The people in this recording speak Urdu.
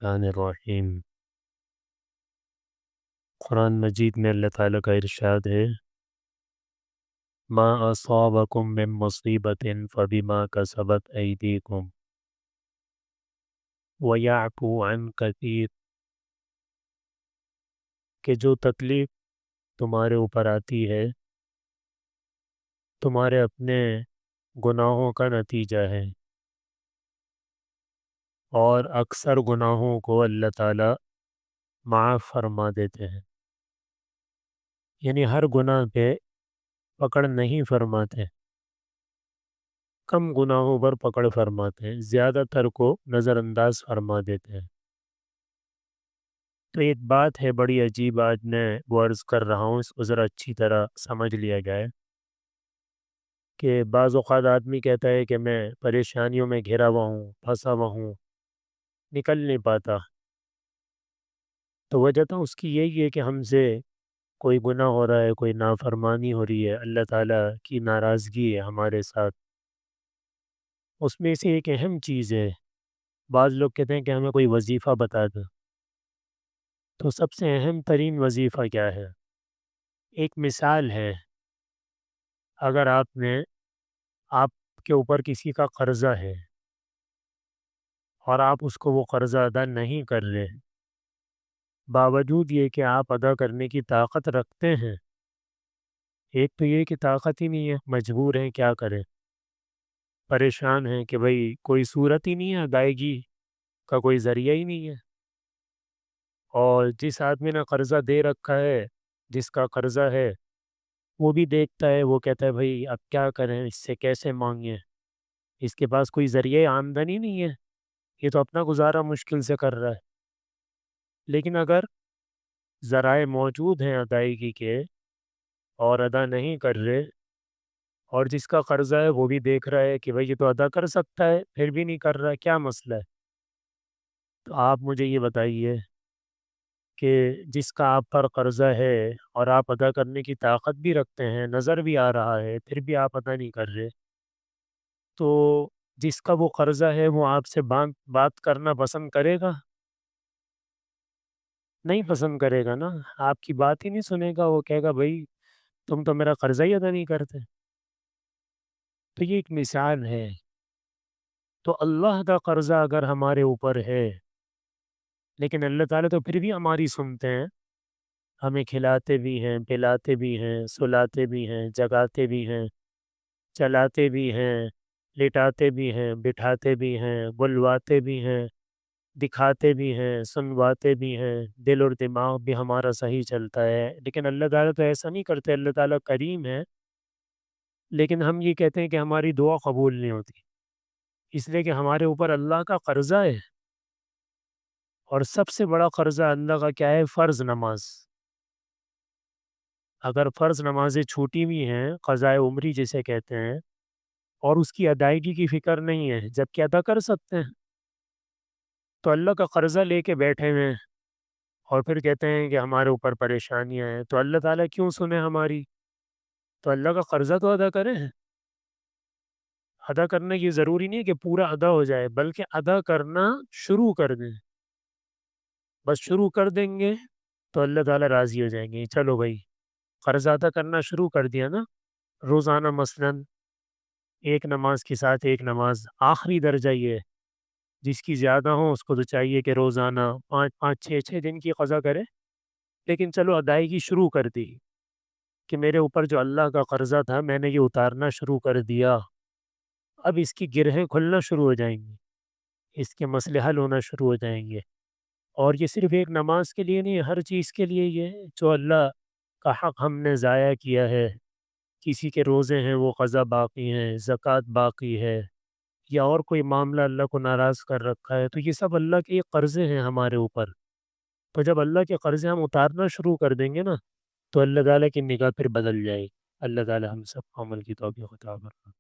الرحمن الرحیم۔ قرآن مجید میں اللہ تعالیٰ کا ارشاد ہے، ما اصابکم من مصیبت فبما کسبت ایدیکم ویعفو عن کثیر، کہ جو تکلیف تمہارے اوپر آتی ہے تمہارے اپنے گناہوں کا نتیجہ ہے، اور اکثر گناہوں کو اللہ تعالیٰ معاف فرما دیتے ہیں۔ یعنی ہر گناہ پہ پکڑ نہیں فرماتے، کم گناہوں پر پکڑ فرماتے ہیں، زیادہ تر کو نظر انداز فرما دیتے ہیں۔ تو ایک بات ہے بڑی عجیب، آج میں وہ عرض کر رہا ہوں، اس کو ذرا اچھی طرح سمجھ لیا جائے کہ بعض اوقات آدمی کہتا ہے کہ میں پریشانیوں میں گھرا ہوا ہوں، پھنسا ہوا ہوں، نکل نہیں پاتا۔ تو وجہ تو اس کی یہی ہے کہ ہم سے کوئی گناہ ہو رہا ہے، کوئی نافرمانی ہو رہی ہے، اللہ تعالیٰ کی ناراضگی ہے ہمارے ساتھ۔ اس میں سے ایک اہم چیز ہے، بعض لوگ کہتے ہیں کہ ہمیں کوئی وظیفہ بتا دو، تو سب سے اہم ترین وظیفہ کیا ہے؟ ایک مثال ہے، اگر آپ کے اوپر کسی کا قرضہ ہے اور آپ اس کو وہ قرضہ ادا نہیں کر رہے، باوجود یہ کہ آپ ادا کرنے کی طاقت رکھتے ہیں، ایک تو یہ کہ طاقت ہی نہیں ہے، مجبور ہیں، کیا کریں، پریشان ہیں کہ بھئی کوئی صورت ہی نہیں ہے، ادائیگی کا کوئی ذریعہ ہی نہیں ہے، اور جس آدمی نے قرضہ دے رکھا ہے، جس کا قرضہ ہے، وہ بھی دیکھتا ہے، وہ کہتا ہے بھئی اب کیا کریں، اس سے کیسے مانگیں، اس کے پاس کوئی ذریعہ آمدنی نہیں ہے، یہ تو اپنا گزارا مشکل سے کر رہا ہے۔ لیکن اگر ذرائع موجود ہیں ادائیگی کے اور ادا نہیں کر رہے، اور جس کا قرضہ ہے وہ بھی دیکھ رہا ہے کہ بھئی یہ تو ادا کر سکتا ہے پھر بھی نہیں کر رہا، کیا مسئلہ ہے؟ تو آپ مجھے یہ بتائیے کہ جس کا آپ پر قرضہ ہے اور آپ ادا کرنے کی طاقت بھی رکھتے ہیں، نظر بھی آ رہا ہے، پھر بھی آپ ادا نہیں کر رہے، تو جس کا وہ قرضہ ہے وہ آپ سے بات کرنا پسند کرے گا؟ نہیں پسند کرے گا نا، آپ کی بات ہی نہیں سنے گا، وہ کہے گا بھئی تم تو میرا قرضہ ہی ادا نہیں کرتے۔ تو یہ ایک مثال ہے۔ تو اللہ کا قرضہ اگر ہمارے اوپر ہے، لیکن اللہ تعالیٰ تو پھر بھی ہماری سنتے ہیں، ہمیں کھلاتے بھی ہیں، پلاتے بھی ہیں، سلاتے بھی ہیں، جگاتے بھی ہیں، چلاتے بھی ہیں، لٹاتے بھی ہیں، بٹھاتے بھی ہیں، بلواتے بھی ہیں، دکھاتے بھی ہیں، سنواتے بھی ہیں، دل اور دماغ بھی ہمارا صحیح چلتا ہے، لیکن اللہ تعالیٰ تو ایسا نہیں کرتے، اللہ تعالیٰ کریم ہے، لیکن ہم یہ کہتے ہیں کہ ہماری دعا قبول نہیں ہوتی، اس لیے کہ ہمارے اوپر اللہ کا قرضہ ہے، اور سب سے بڑا قرضہ اللہ کا کیا ہے؟ فرض نماز۔ اگر فرض نمازیں چھوٹی ہوئی ہیں، قضائے عمری جسے کہتے ہیں، اور اس کی ادائیگی کی فکر نہیں ہے جبکہ ادا کر سکتے ہیں، تو اللہ کا قرضہ لے کے بیٹھے ہوئے ہیں اور پھر کہتے ہیں کہ ہمارے اوپر پریشانیاں ہیں، تو اللہ تعالیٰ کیوں سنے ہماری؟ تو اللہ کا قرضہ تو ادا کریں، ادا کرنا یہ ضروری نہیں ہے کہ پورا ادا ہو جائے، بلکہ ادا کرنا شروع کر دیں، بس شروع کر دیں گے تو اللہ تعالیٰ راضی ہو جائیں گے، چلو بھائی قرض ادا کرنا شروع کر دیا نا، روزانہ مثلاً ایک نماز کے ساتھ ایک نماز، آخری درجہ یہ ہے، جس کی زیادہ ہو اس کو تو چاہیے کہ روزانہ 5 5 6 6 دن کی قضا کرے، لیکن چلو ادائیگی شروع کر دی کہ میرے اوپر جو اللہ کا قرضہ تھا میں نے یہ اتارنا شروع کر دیا، اب اس کی گرہیں کھلنا شروع ہو جائیں گی، اس کے مسئلے حل ہونا شروع ہو جائیں گے، اور یہ صرف ایک نماز کے لیے نہیں، ہر چیز کے لیے یہ ہے، جو اللہ کا حق ہم نے ضائع کیا ہے، کسی کے روزے ہیں وہ قضا باقی ہیں، زکوٰۃ باقی ہے، یا اور کوئی معاملہ اللہ کو ناراض کر رکھا ہے، تو یہ سب اللہ کے قرضے ہیں ہمارے اوپر، تو جب اللہ کے قرضے ہم اتارنا شروع کر دیں گے نا، تو اللہ تعالیٰ کی نگاہ پھر بدل جائے گی۔ اللہ تعالیٰ ہم سب کو عمل کی توفیق عطا فرمائے۔